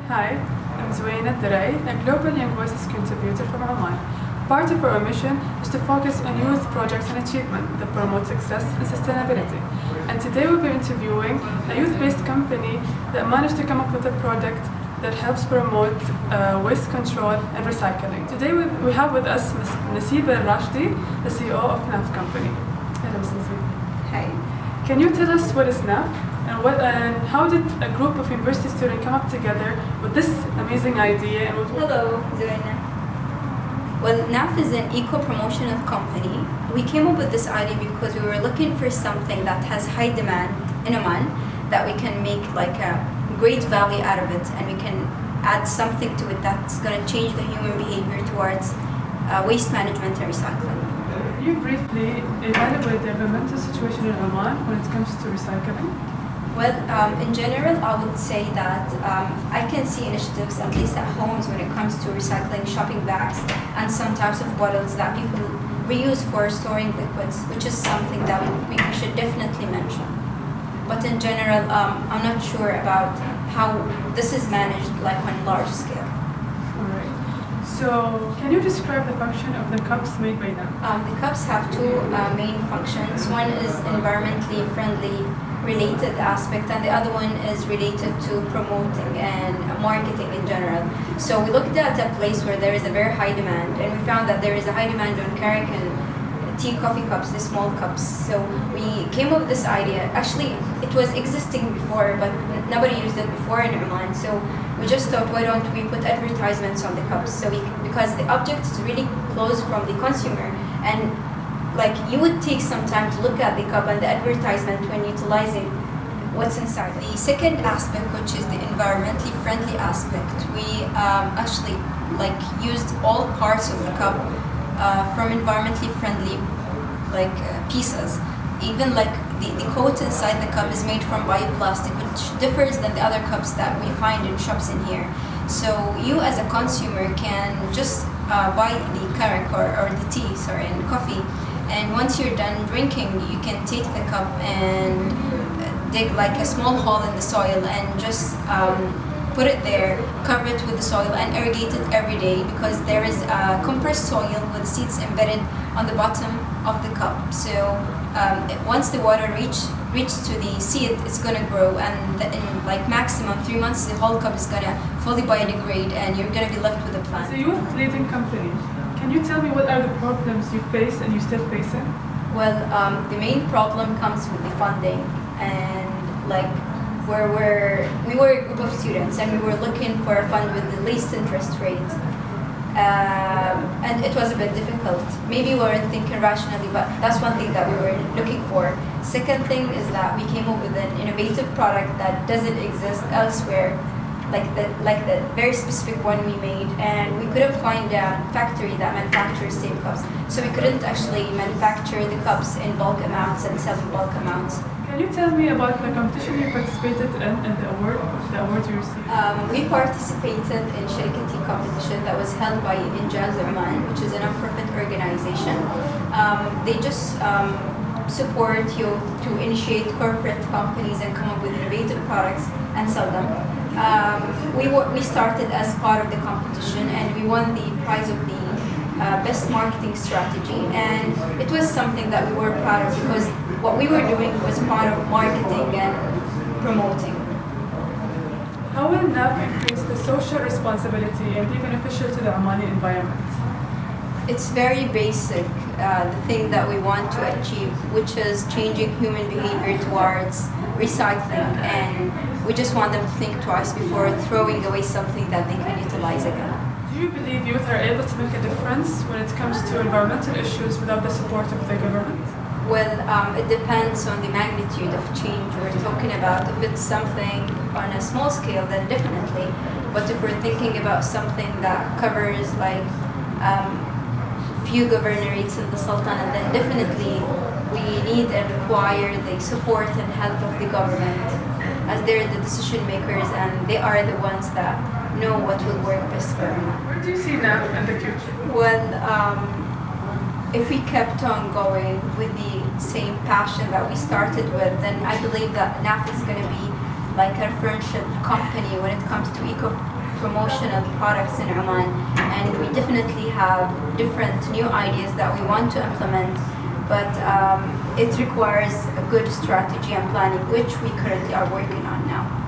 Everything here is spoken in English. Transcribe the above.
Hi, I'm Zuwaina Al Daraai, a Global Young Voices contributor from Oman. Part of our mission is to focus on youth projects and achievement that promote success and sustainability. And today we'll be interviewing a youth-based company that managed to come up with a product that helps promote waste control and recycling. Today we have with us Ms. Naseeba and Rashidi, the CEO of NAF company. Hello, Ms. Naseeba. Hi. Can you tell us what is NAF and how did a group of university students come up together with this amazing idea? And Hello, Zuwaina. Well, NAF is an eco-promotional company. We came up with this idea because we were looking for something that has high demand in Oman, that we can make like a great value out of it, and we can add something to it that's going to change the human behavior towards waste management and recycling. Can you briefly evaluate the environmental situation in Oman when it comes to recycling? Well, in general, I would say that I can see initiatives, at least at homes, when it comes to recycling shopping bags and some types of bottles that people reuse for storing liquids, which is something that we should definitely mention. But in general, I'm not sure about how this is managed like on large scale. Alright. So, can you describe the function of the cups made by them? The cups have two main functions. One is environmentally friendly related aspect, and the other one is related to promoting and marketing in general. So we looked at a place where there is a very high demand, and we found that there is a high demand on Carrican tea coffee cups, the small cups. So we came up with this idea. Actually, it was existing before, but nobody used it before in Oman. So we just thought, why don't we put advertisements on the cups? So because the object is really close from the consumer, and like you would take some time to look at the cup and the advertisement when utilizing what's inside. The second aspect, which is the environmentally friendly aspect, we actually like used all parts of the cup from environmentally friendly pieces. Even like the coat inside the cup is made from bioplastic, which differs than the other cups that we find in shops in here. So you as a consumer can just buy the karak or the tea, and coffee, and once you're done drinking, you can take the cup and dig like a small hole in the soil and just put it there, cover it with the soil, and irrigate it every day, because there is compressed soil with seeds embedded on the bottom of the cup. So once the water reaches to the seed, it's gonna grow, and in like maximum 3 months, the whole cup is gonna fully biodegrade, and you're gonna be left with a plant. So you're a leading company. Can you tell me what are the problems you face and you still facing? Well, the main problem comes with the funding, and like we were a group of students, and we were looking for a fund with the least interest rate, and it was a bit difficult. Maybe we weren't thinking rationally, but that's one thing that we were looking for. Second thing is that we came up with an innovative product that doesn't exist elsewhere, like the very specific one we made, and we couldn't find a factory that manufactures same cups, so we couldn't actually manufacture the cups in bulk amounts and sell in bulk amounts. Can you tell me about the competition you participated in and the award you received? We participated in Sharikat Tea competition that was held by Injaz Oman, which is a non-profit organization. They just support you to initiate corporate companies and come up with innovative products and sell them. We started as part of the competition, and we won the prize of the best marketing strategy, and it was something that we were proud of, because what we were doing was part of marketing and promoting. How will NAF increase the social responsibility and be beneficial to the Omani environment? It's very basic, the thing that we want to achieve, which is changing human behavior towards recycling, and we just want them to think twice before throwing away something that they can utilize again. Do you believe youth are able to make a difference when it comes to environmental issues without the support of the government? Well, it depends on the magnitude of change we're talking about. If it's something on a small scale, then definitely. But if we're thinking about something that covers like few governorates in the Sultanate, then definitely we need and require the support and help of the government, as they're the decision makers and they are the ones that know what will work best for them. Where do you see NAF in the future? Well, if we kept on going with the same passion that we started with, then I believe that NAF is going to be like a referential company when it comes to eco-promotional products in Oman, and we definitely have different new ideas that we want to implement, but it requires a good strategy and planning, which we currently are working on now.